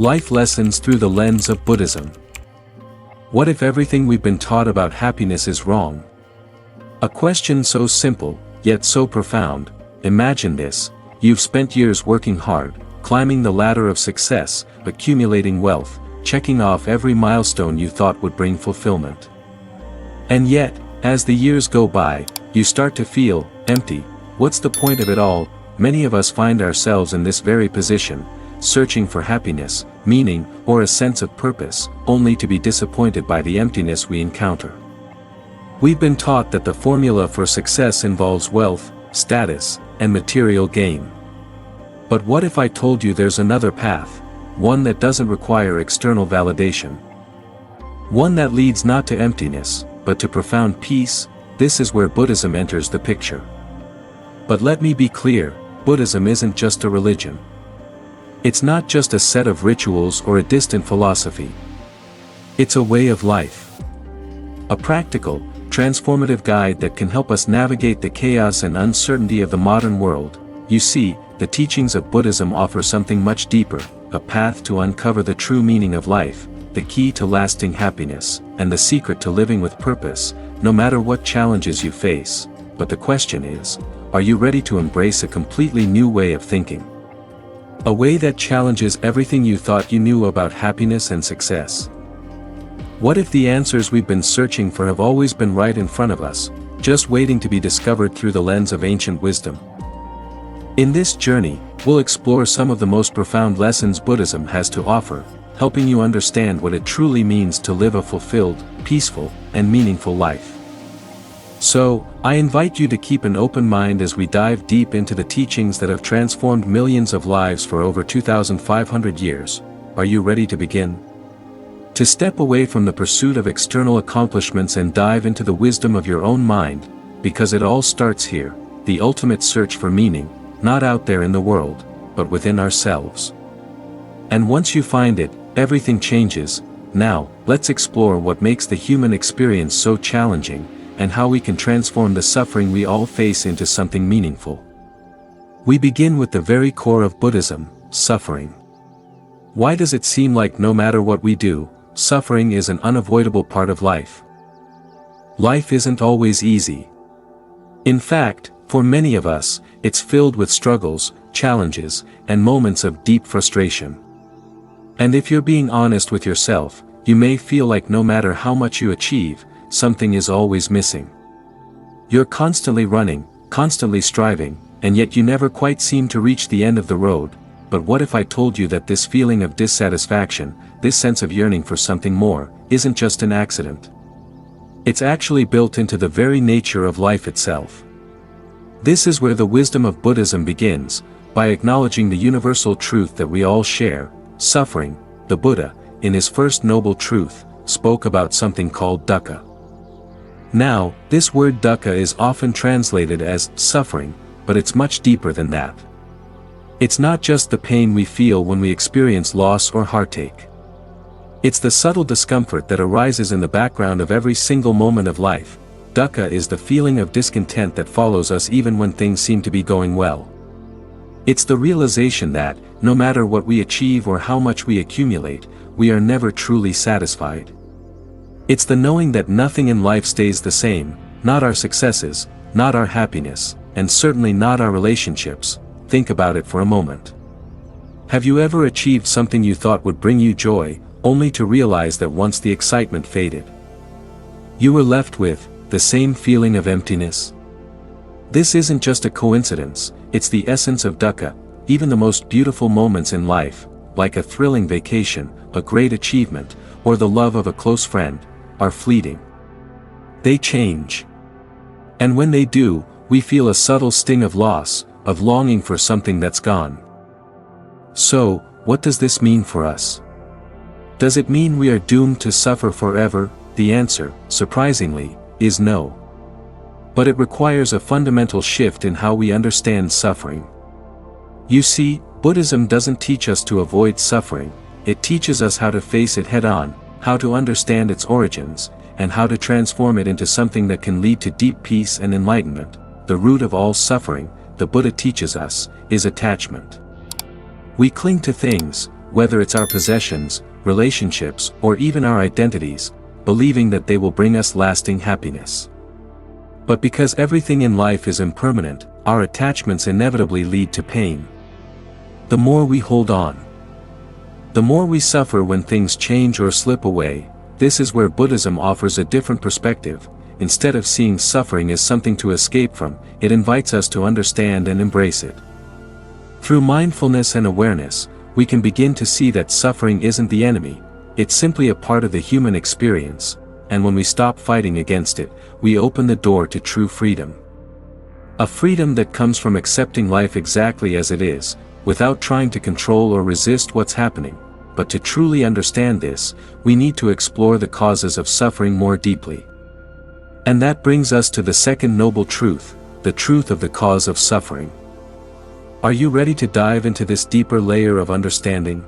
Life lessons through the lens of Buddhism. What if everything we've been taught about happiness is wrong? A question so simple, yet so profound. Imagine this: you've spent years working hard, climbing the ladder of success, accumulating wealth, checking off every milestone you thought would bring fulfillment. And yet, as the years go by, you start to feel empty. What's the point of it all? Many of us find ourselves in this very position, searching for happiness, meaning, or a sense of purpose, only to be disappointed by the emptiness we encounter. We've been taught that the formula for success involves wealth, status, and material gain. But what if I told you there's another path, one that doesn't require external validation? One that leads not to emptiness, but to profound peace? This is where Buddhism enters the picture. But let me be clear, Buddhism isn't just a religion. It's not just a set of rituals or a distant philosophy. It's a way of life. A practical, transformative guide that can help us navigate the chaos and uncertainty of the modern world. You see, the teachings of Buddhism offer something much deeper, a path to uncover the true meaning of life, the key to lasting happiness, and the secret to living with purpose, no matter what challenges you face. But the question is, are you ready to embrace a completely new way of thinking? A way that challenges everything you thought you knew about happiness and success. What if the answers we've been searching for have always been right in front of us, just waiting to be discovered through the lens of ancient wisdom? In this journey, we'll explore some of the most profound lessons Buddhism has to offer, helping you understand what it truly means to live a fulfilled, peaceful, and meaningful life. So, I invite you to keep an open mind as we dive deep into the teachings that have transformed millions of lives for over 2,500 years. Are you ready to begin? To step away from the pursuit of external accomplishments and dive into the wisdom of your own mind, because it all starts here, the ultimate search for meaning, not out there in the world, but within ourselves. And once you find it, everything changes. Now, let's explore what makes the human experience so challenging, and how we can transform the suffering we all face into something meaningful. We begin with the very core of Buddhism, suffering. Why does it seem like no matter what we do, suffering is an unavoidable part of life? Life isn't always easy. In fact, for many of us, it's filled with struggles, challenges, and moments of deep frustration. And if you're being honest with yourself, you may feel like no matter how much you achieve, something is always missing. You're constantly running, constantly striving, and yet you never quite seem to reach the end of the road. But what if I told you that this feeling of dissatisfaction, this sense of yearning for something more, isn't just an accident? It's actually built into the very nature of life itself. This is where the wisdom of Buddhism begins, by acknowledging the universal truth that we all share, suffering. The Buddha, in his first noble truth, spoke about something called dukkha. Now, this word dukkha is often translated as suffering, but it's much deeper than that. It's not just the pain we feel when we experience loss or heartache. It's the subtle discomfort that arises in the background of every single moment of life. Dukkha is the feeling of discontent that follows us even when things seem to be going well. It's the realization that, no matter what we achieve or how much we accumulate, we are never truly satisfied. It's the knowing that nothing in life stays the same, not our successes, not our happiness, and certainly not our relationships. Think about it for a moment. Have you ever achieved something you thought would bring you joy, only to realize that once the excitement faded, you were left with the same feeling of emptiness? This isn't just a coincidence, it's the essence of dukkha. Even the most beautiful moments in life, like a thrilling vacation, a great achievement, or the love of a close friend, are fleeting. They change. And when they do, we feel a subtle sting of loss, of longing for something that's gone. So, what does this mean for us? Does it mean we are doomed to suffer forever? The answer, surprisingly, is no. But it requires a fundamental shift in how we understand suffering. You see, Buddhism doesn't teach us to avoid suffering, it teaches us how to face it head-on, how to understand its origins, and how to transform it into something that can lead to deep peace and enlightenment. The root of all suffering, the Buddha teaches us, is attachment. We cling to things, whether it's our possessions, relationships, or even our identities, believing that they will bring us lasting happiness. But because everything in life is impermanent, our attachments inevitably lead to pain. The more we hold on, the more we suffer when things change or slip away. This is where Buddhism offers a different perspective. Instead of seeing suffering as something to escape from, it invites us to understand and embrace it. Through mindfulness and awareness, we can begin to see that suffering isn't the enemy, it's simply a part of the human experience, and when we stop fighting against it, we open the door to true freedom. A freedom that comes from accepting life exactly as it is, without trying to control or resist what's happening. But to truly understand this, we need to explore the causes of suffering more deeply. And that brings us to the second noble truth, the truth of the cause of suffering. Are you ready to dive into this deeper layer of understanding?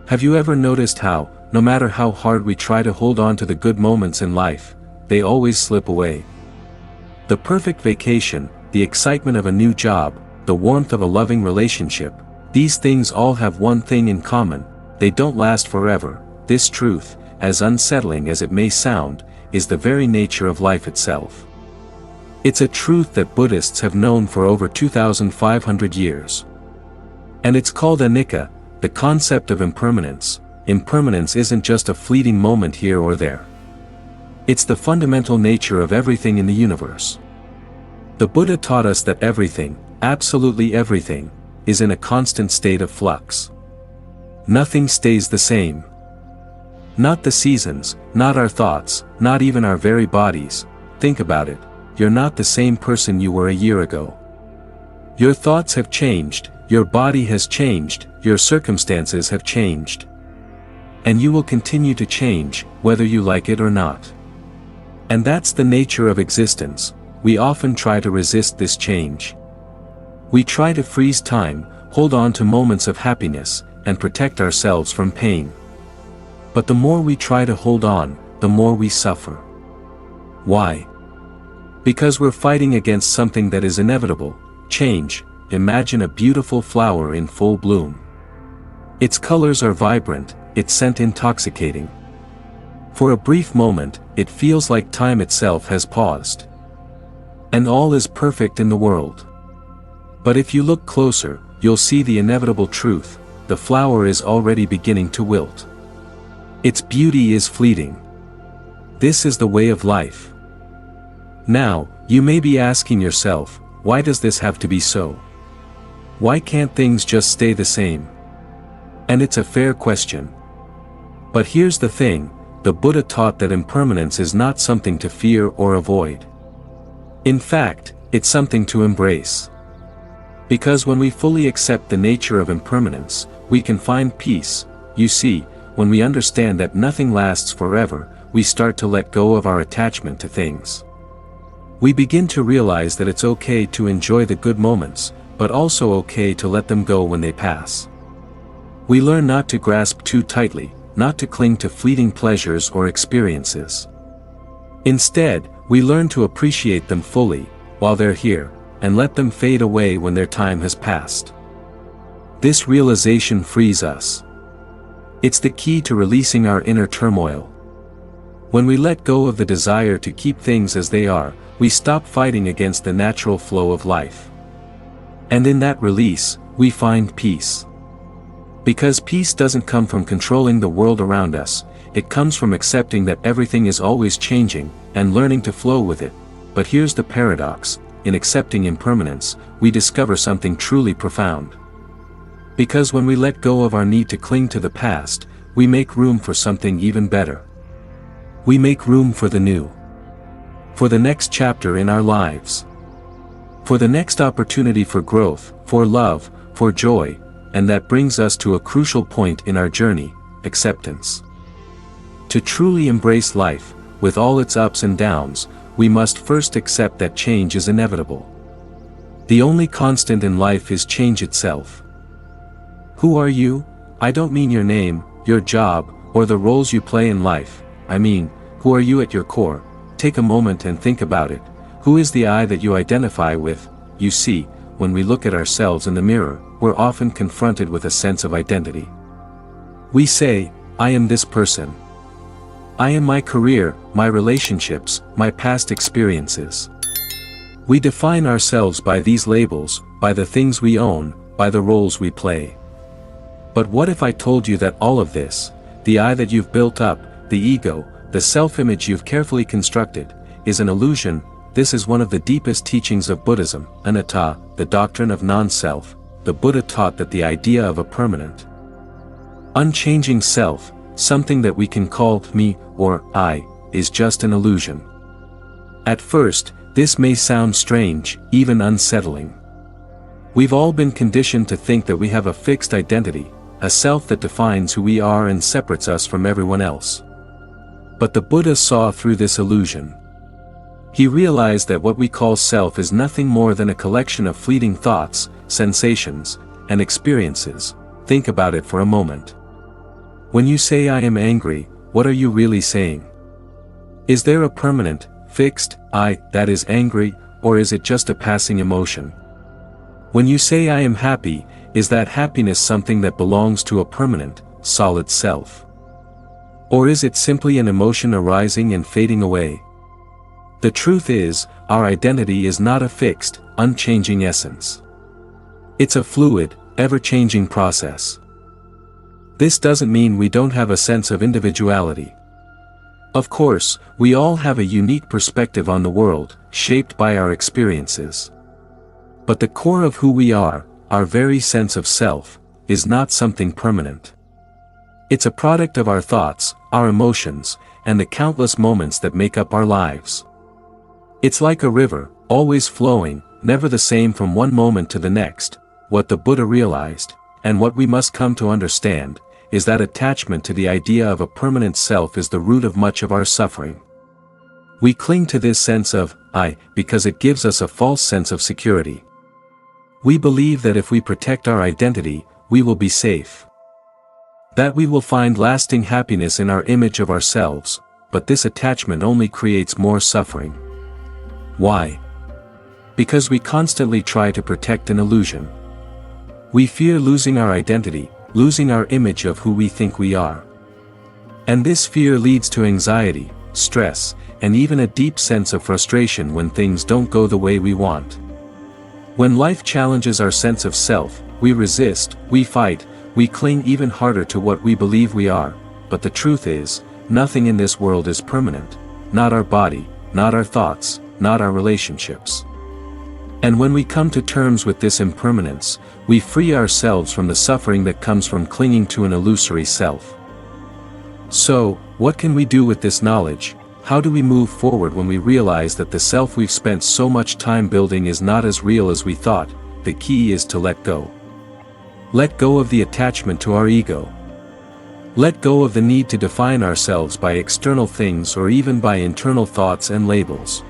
Have you ever noticed how, no matter how hard we try to hold on to the good moments in life, they always slip away? The perfect vacation, the excitement of a new job, the warmth of a loving relationship, these things all have one thing in common: they don't last forever. This truth, as unsettling as it may sound, is the very nature of life itself. It's a truth that Buddhists have known for over 2,500 years. And it's called anicca, the concept of impermanence. Impermanence isn't just a fleeting moment here or there. It's the fundamental nature of everything in the universe. The Buddha taught us that everything, absolutely everything, is in a constant state of flux. Nothing stays the same. Not the seasons, not our thoughts, not even our very bodies. Think about it, you're not the same person you were a year ago. Your thoughts have changed, your body has changed, your circumstances have changed. And you will continue to change, whether you like it or not. And that's the nature of existence. We often try to resist this change. We try to freeze time, hold on to moments of happiness, and protect ourselves from pain. But the more we try to hold on, the more we suffer. Why? Because we're fighting against something that is inevitable: change. Imagine a beautiful flower in full bloom. Its colors are vibrant, its scent intoxicating. For a brief moment, it feels like time itself has paused. And all is perfect in the world. But if you look closer, you'll see the inevitable truth: the flower is already beginning to wilt. Its beauty is fleeting. This is the way of life. Now, you may be asking yourself, why does this have to be so? Why can't things just stay the same? And it's a fair question. But here's the thing: the Buddha taught that impermanence is not something to fear or avoid. In fact, it's something to embrace. Because when we fully accept the nature of impermanence, we can find peace. You see, when we understand that nothing lasts forever, we start to let go of our attachment to things. We begin to realize that it's okay to enjoy the good moments, but also okay to let them go when they pass. We learn not to grasp too tightly, not to cling to fleeting pleasures or experiences. Instead, we learn to appreciate them fully, while they're here, and let them fade away when their time has passed. This realization frees us. It's the key to releasing our inner turmoil. When we let go of the desire to keep things as they are, we stop fighting against the natural flow of life. And in that release, we find peace. Because peace doesn't come from controlling the world around us, it comes from accepting that everything is always changing, and learning to flow with it. But here's the paradox: in accepting impermanence, we discover something truly profound. Because when we let go of our need to cling to the past, we make room for something even better. We make room for the new. For the next chapter in our lives. For the next opportunity for growth, for love, for joy. And that brings us to a crucial point in our journey: acceptance. To truly embrace life, with all its ups and downs, we must first accept that change is inevitable. The only constant in life is change itself. Who are you? I don't mean your name, your job, or the roles you play in life. I mean, who are you at your core? Take a moment and think about it. Who is the I that you identify with? You see, when we look at ourselves in the mirror, we're often confronted with a sense of identity. We say, I am this person. I am my career, my relationships, my past experiences. We define ourselves by these labels, by the things we own, by the roles we play. But what if I told you that all of this, the I that you've built up, the ego, the self-image you've carefully constructed, is an illusion? This is one of the deepest teachings of Buddhism, anatta, the doctrine of non-self. The Buddha taught that the idea of a permanent, unchanging self, something that we can call me or I, is just an illusion. At first, this may sound strange, even unsettling. We've all been conditioned to think that we have a fixed identity, a self that defines who we are and separates us from everyone else. But the Buddha saw through this illusion. He realized that what we call self is nothing more than a collection of fleeting thoughts, sensations, and experiences. Think about it for a moment. When you say I am angry, what are you really saying? Is there a permanent, fixed I that is angry, or is it just a passing emotion? When you say I am happy, is that happiness something that belongs to a permanent, solid self? Or is it simply an emotion arising and fading away? The truth is, our identity is not a fixed, unchanging essence. It's a fluid, ever-changing process. This doesn't mean we don't have a sense of individuality. Of course, we all have a unique perspective on the world, shaped by our experiences. But the core of who we are, our very sense of self, is not something permanent. It's a product of our thoughts, our emotions, and the countless moments that make up our lives. It's like a river, always flowing, never the same from one moment to the next. What the Buddha realized, and what we must come to understand, is that attachment to the idea of a permanent self is the root of much of our suffering. We cling to this sense of I because it gives us a false sense of security. We believe that if we protect our identity, we will be safe. That we will find lasting happiness in our image of ourselves, but this attachment only creates more suffering. Why? Because we constantly try to protect an illusion. We fear losing our identity, losing our image of who we think we are. And this fear leads to anxiety, stress, and even a deep sense of frustration when things don't go the way we want. When life challenges our sense of self, we resist, we fight, we cling even harder to what we believe we are, but the truth is, nothing in this world is permanent, not our body, not our thoughts, not our relationships. And when we come to terms with this impermanence, we free ourselves from the suffering that comes from clinging to an illusory self. So, what can we do with this knowledge? How do we move forward when we realize that the self we've spent so much time building is not as real as we thought? The key is to let go. Let go of the attachment to our ego. Let go of the need to define ourselves by external things or even by internal thoughts and labels.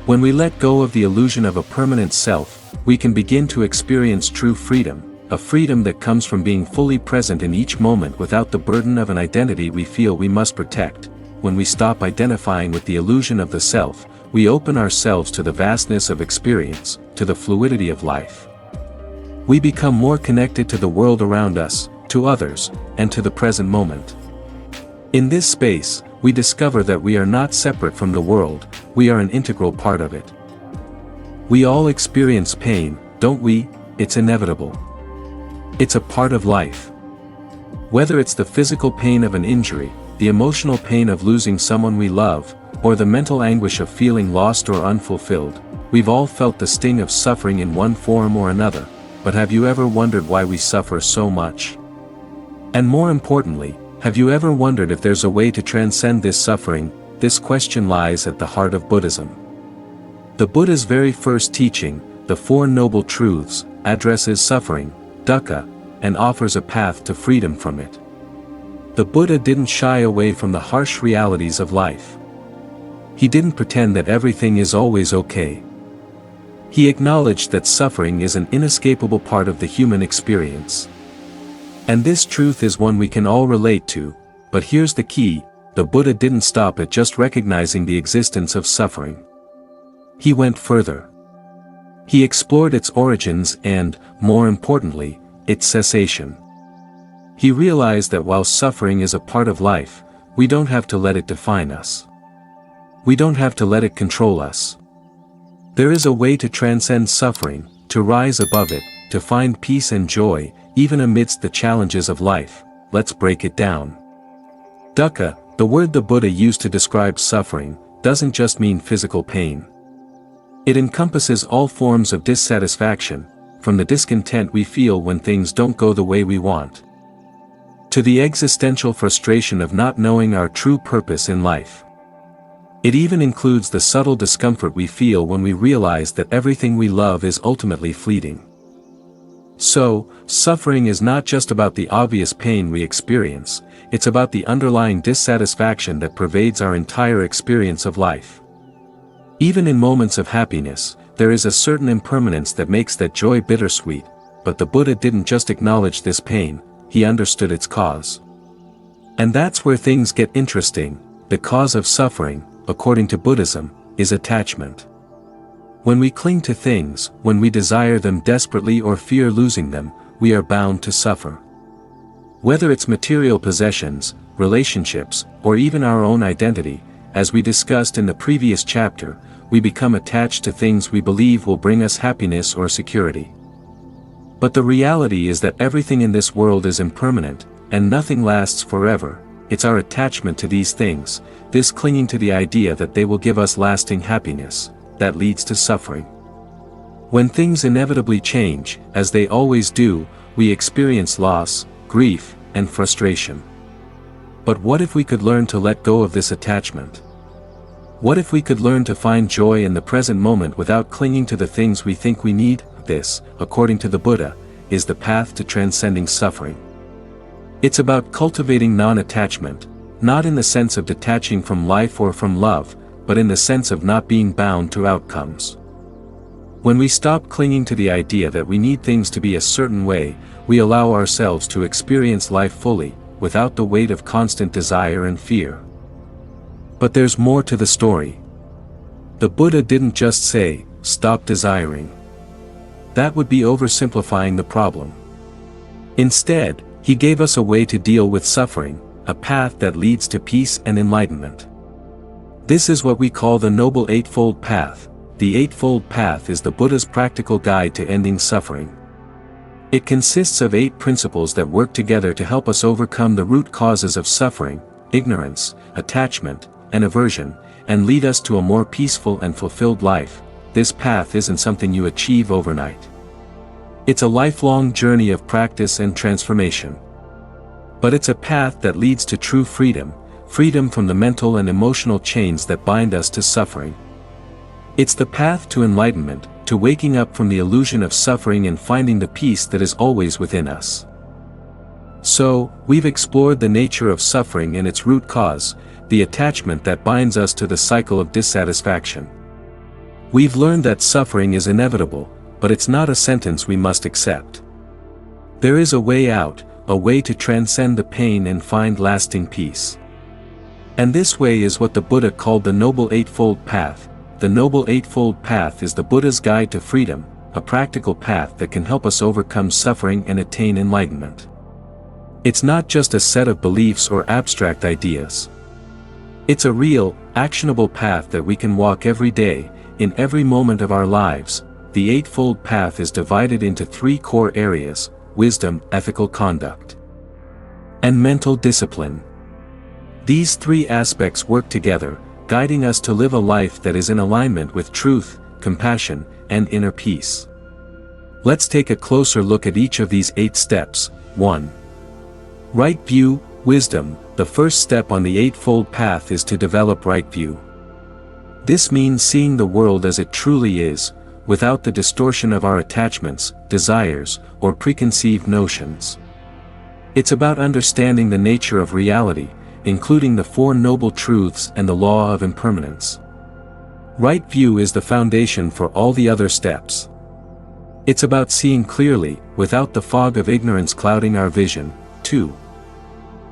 When we let go of the illusion of a permanent self, we can begin to experience true freedom, a freedom that comes from being fully present in each moment without the burden of an identity we feel we must protect. When we stop identifying with the illusion of the self, we open ourselves to the vastness of experience, to the fluidity of life. We become more connected to the world around us, to others, and to the present moment. In this space, we discover that we are not separate from the world, we are an integral part of it. We all experience pain, don't we? It's inevitable. It's a part of life. Whether it's the physical pain of an injury, the emotional pain of losing someone we love, or the mental anguish of feeling lost or unfulfilled, we've all felt the sting of suffering in one form or another, but have you ever wondered why we suffer so much? And more importantly, have you ever wondered if there's a way to transcend this suffering? This question lies at the heart of Buddhism. The Buddha's very first teaching, the Four Noble Truths, addresses suffering, dukkha, and offers a path to freedom from it. The Buddha didn't shy away from the harsh realities of life. He didn't pretend that everything is always okay. He acknowledged that suffering is an inescapable part of the human experience. And this truth is one we can all relate to, but here's the key, the Buddha didn't stop at just recognizing the existence of suffering. He went further. He explored its origins and, more importantly, its cessation. He realized that while suffering is a part of life, we don't have to let it define us. We don't have to let it control us. There is a way to transcend suffering, to rise above it, to find peace and joy, even amidst the challenges of life. Let's break it down. Dukkha, the word the Buddha used to describe suffering, doesn't just mean physical pain. It encompasses all forms of dissatisfaction, from the discontent we feel when things don't go the way we want, to the existential frustration of not knowing our true purpose in life. It even includes the subtle discomfort we feel when we realize that everything we love is ultimately fleeting. So, suffering is not just about the obvious pain we experience, it's about the underlying dissatisfaction that pervades our entire experience of life. Even in moments of happiness, there is a certain impermanence that makes that joy bittersweet, but the Buddha didn't just acknowledge this pain, he understood its cause. And that's where things get interesting. The cause of suffering, according to Buddhism, is attachment. When we cling to things, when we desire them desperately or fear losing them, we are bound to suffer. Whether it's material possessions, relationships, or even our own identity, as we discussed in the previous chapter, we become attached to things we believe will bring us happiness or security. But the reality is that everything in this world is impermanent, and nothing lasts forever. It's our attachment to these things, this clinging to the idea that they will give us lasting happiness, that leads to suffering. When things inevitably change, as they always do, we experience loss, grief, and frustration. But what if we could learn to let go of this attachment? What if we could learn to find joy in the present moment without clinging to the things we think we need? This, according to the Buddha, is the path to transcending suffering. It's about cultivating non-attachment, not in the sense of detaching from life or from love, but in the sense of not being bound to outcomes. When we stop clinging to the idea that we need things to be a certain way, we allow ourselves to experience life fully, without the weight of constant desire and fear. But there's more to the story. The Buddha didn't just say, "Stop desiring." That would be oversimplifying the problem. Instead, he gave us a way to deal with suffering, a path that leads to peace and enlightenment. This is what we call the Noble Eightfold Path. The Eightfold Path is the Buddha's practical guide to ending suffering. It consists of 8 principles that work together to help us overcome the root causes of suffering, ignorance, attachment, and aversion, and lead us to a more peaceful and fulfilled life. This path isn't something you achieve overnight. It's a lifelong journey of practice and transformation. But it's a path that leads to true freedom, freedom from the mental and emotional chains that bind us to suffering. It's the path to enlightenment, to waking up from the illusion of suffering and finding the peace that is always within us. So, we've explored the nature of suffering and its root cause, the attachment that binds us to the cycle of dissatisfaction. We've learned that suffering is inevitable, but it's not a sentence we must accept. There is a way out, a way to transcend the pain and find lasting peace. And this way is what the Buddha called the Noble Eightfold Path. The Noble Eightfold Path is the Buddha's guide to freedom, a practical path that can help us overcome suffering and attain enlightenment. It's not just a set of beliefs or abstract ideas. It's a real, actionable path that we can walk every day, in every moment of our lives. The Eightfold Path is divided into 3 core areas: wisdom, ethical conduct, and mental discipline. These 3 aspects work together, guiding us to live a life that is in alignment with truth, compassion, and inner peace. Let's take a closer look at each of these 8 steps. 1. Right view, wisdom. The first step on the Eightfold Path is to develop right view. This means seeing the world as it truly is, without the distortion of our attachments, desires, or preconceived notions. It's about understanding the nature of reality, including the 4 noble truths and the law of impermanence. Right view is the foundation for all the other steps. It's about seeing clearly, without the fog of ignorance clouding our vision. 2.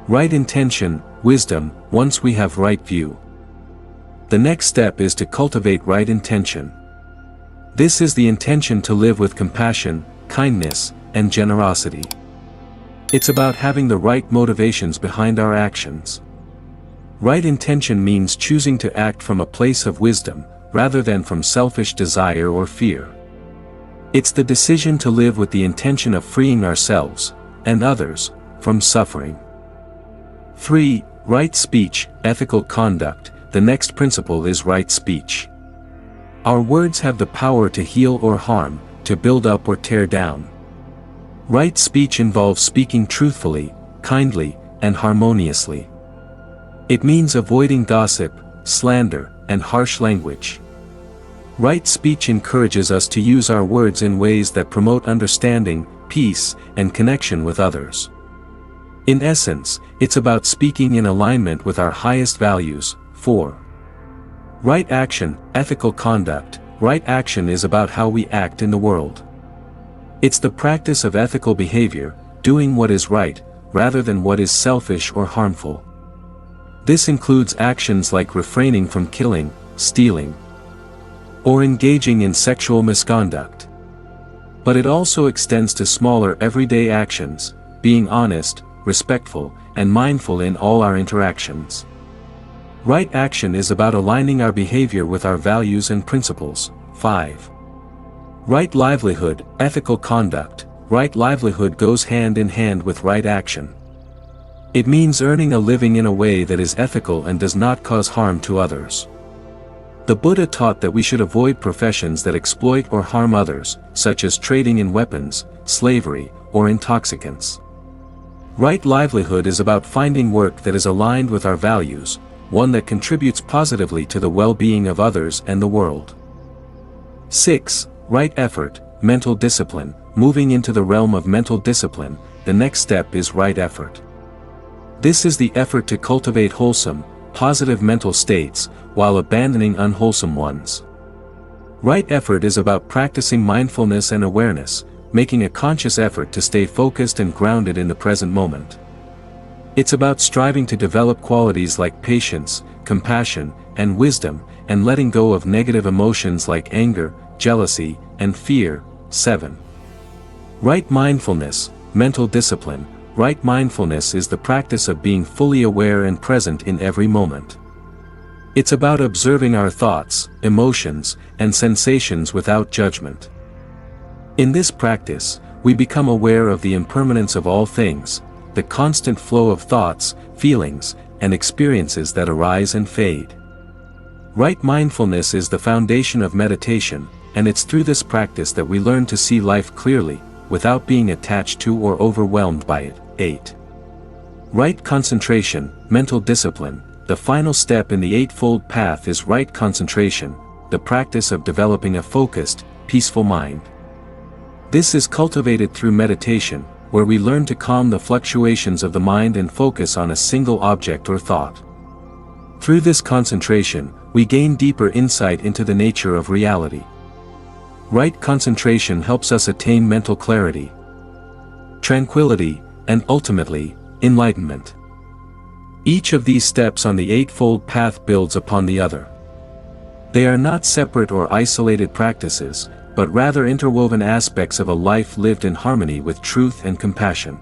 Right intention, wisdom. Once we have right view, the next step is to cultivate right intention. This is the intention to live with compassion, kindness, and generosity. It's about having the right motivations behind our actions. Right intention means choosing to act from a place of wisdom, rather than from selfish desire or fear. It's the decision to live with the intention of freeing ourselves, and others, from suffering. 3. Right speech, ethical conduct. The next principle is right speech. Our words have the power to heal or harm, to build up or tear down. Right speech involves speaking truthfully, kindly, and harmoniously. It means avoiding gossip, slander, and harsh language. Right speech encourages us to use our words in ways that promote understanding, peace, and connection with others. In essence, it's about speaking in alignment with our highest values. 4. Right action, ethical conduct. Right action is about how we act in the world. It's the practice of ethical behavior, doing what is right, rather than what is selfish or harmful. This includes actions like refraining from killing, stealing, or engaging in sexual misconduct. But it also extends to smaller everyday actions, being honest, respectful, and mindful in all our interactions. Right action is about aligning our behavior with our values and principles. 5. Right livelihood, ethical conduct. Right livelihood goes hand in hand with right action. It means earning a living in a way that is ethical and does not cause harm to others. The Buddha taught that we should avoid professions that exploit or harm others, such as trading in weapons, slavery, or intoxicants. Right livelihood is about finding work that is aligned with our values, one that contributes positively to the well-being of others and the world. 6. Right effort, mental discipline. Moving into the realm of mental discipline, the next step is right effort. This is the effort to cultivate wholesome, positive mental states, while abandoning unwholesome ones. Right effort is about practicing mindfulness and awareness, making a conscious effort to stay focused and grounded in the present moment. It's about striving to develop qualities like patience, compassion, and wisdom, and letting go of negative emotions like anger, jealousy, and fear. 7. Right mindfulness, mental discipline. Right mindfulness is the practice of being fully aware and present in every moment. It's about observing our thoughts, emotions, and sensations without judgment. In this practice, we become aware of the impermanence of all things, the constant flow of thoughts, feelings, and experiences that arise and fade. Right mindfulness is the foundation of meditation, and it's through this practice that we learn to see life clearly, without being attached to or overwhelmed by it. 8. Right concentration, mental discipline. The final step in the Eightfold Path is right concentration, the practice of developing a focused, peaceful mind. This is cultivated through meditation, where we learn to calm the fluctuations of the mind and focus on a single object or thought. Through this concentration, we gain deeper insight into the nature of reality. Right concentration helps us attain mental clarity, tranquility, and ultimately, enlightenment. Each of these steps on the Eightfold Path builds upon the other. They are not separate or isolated practices, but rather interwoven aspects of a life lived in harmony with truth and compassion.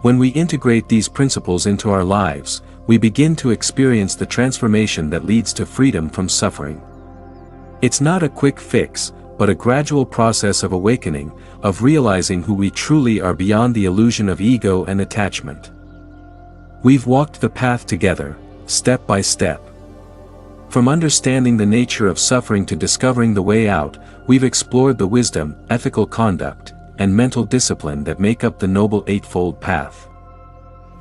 When we integrate these principles into our lives, we begin to experience the transformation that leads to freedom from suffering. It's not a quick fix, but a gradual process of awakening, of realizing who we truly are beyond the illusion of ego and attachment. We've walked the path together, step by step. From understanding the nature of suffering to discovering the way out, we've explored the wisdom, ethical conduct, and mental discipline that make up the Noble Eightfold Path.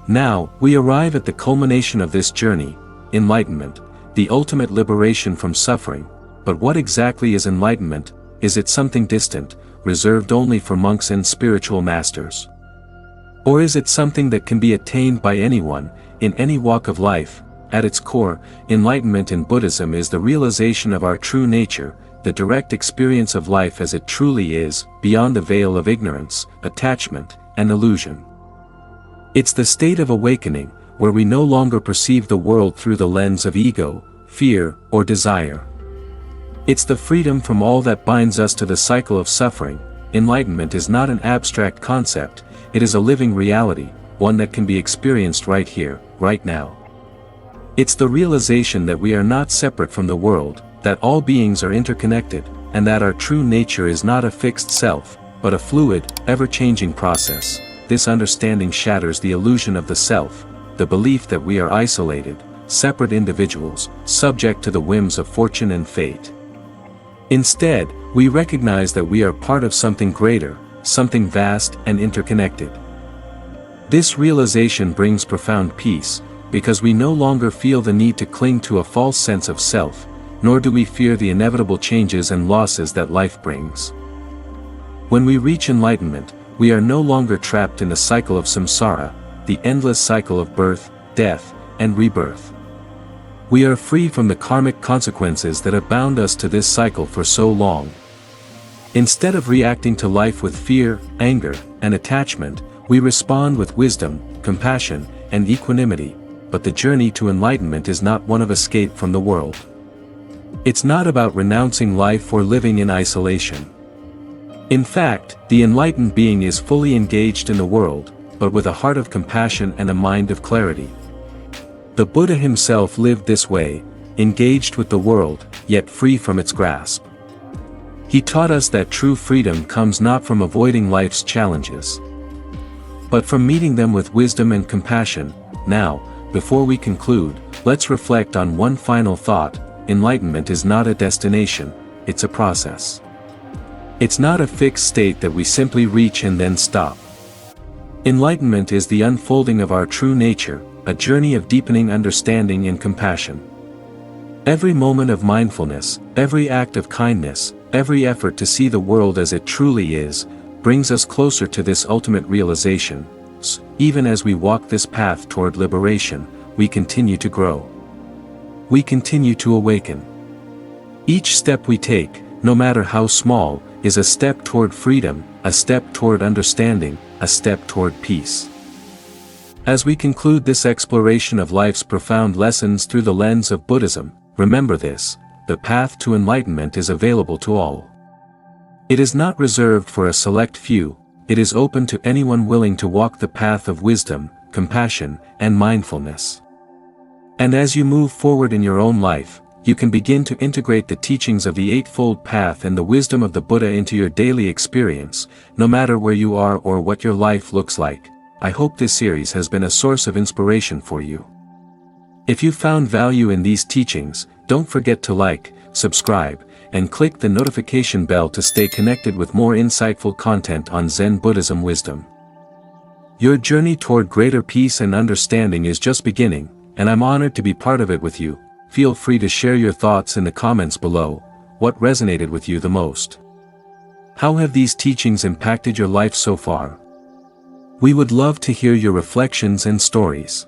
Now, we arrive at the culmination of this journey, enlightenment, the ultimate liberation from suffering. But what exactly is enlightenment? Is it something distant, reserved only for monks and spiritual masters? Or is it something that can be attained by anyone, in any walk of life? At its core, enlightenment in Buddhism is the realization of our true nature, the direct experience of life as it truly is, beyond the veil of ignorance, attachment, and illusion. It's the state of awakening, where we no longer perceive the world through the lens of ego, fear, or desire. It's the freedom from all that binds us to the cycle of suffering. Enlightenment is not an abstract concept, it is a living reality, one that can be experienced right here, right now. It's the realization that we are not separate from the world, that all beings are interconnected, and that our true nature is not a fixed self, but a fluid, ever-changing process. This understanding shatters the illusion of the self, the belief that we are isolated, separate individuals, subject to the whims of fortune and fate. Instead, we recognize that we are part of something greater, something vast and interconnected. This realization brings profound peace, because we no longer feel the need to cling to a false sense of self, nor do we fear the inevitable changes and losses that life brings. When we reach enlightenment, we are no longer trapped in the cycle of samsara, the endless cycle of birth, death, and rebirth. We are free from the karmic consequences that have bound us to this cycle for so long. Instead of reacting to life with fear, anger, and attachment, we respond with wisdom, compassion, and equanimity, but the journey to enlightenment is not one of escape from the world. It's not about renouncing life or living in isolation. In fact, the enlightened being is fully engaged in the world, but with a heart of compassion and a mind of clarity. The Buddha himself lived this way, engaged with the world, yet free from its grasp. He taught us that true freedom comes not from avoiding life's challenges, but from meeting them with wisdom and compassion. Now, before we conclude, let's reflect on one final thought. Enlightenment is not a destination, it's a process. It's not a fixed state that we simply reach and then stop. Enlightenment is the unfolding of our true nature, a journey of deepening understanding and compassion. Every moment of mindfulness, every act of kindness, every effort to see the world as it truly is, brings us closer to this ultimate realization. Even as we walk this path toward liberation, we continue to grow. We continue to awaken. Each step we take, no matter how small, is a step toward freedom, a step toward understanding, a step toward peace. As we conclude this exploration of life's profound lessons through the lens of Buddhism, remember this: the path to enlightenment is available to all. It is not reserved for a select few, it is open to anyone willing to walk the path of wisdom, compassion, and mindfulness. And as you move forward in your own life, you can begin to integrate the teachings of the Eightfold Path and the wisdom of the Buddha into your daily experience, no matter where you are or what your life looks like. I hope this series has been a source of inspiration for you. If you found value in these teachings, don't forget to like, subscribe, and click the notification bell to stay connected with more insightful content on Zen Buddhism wisdom. Your journey toward greater peace and understanding is just beginning, and I'm honored to be part of it with you. Feel free to share your thoughts in the comments below. What resonated with you the most? How have these teachings impacted your life so far? We would love to hear your reflections and stories.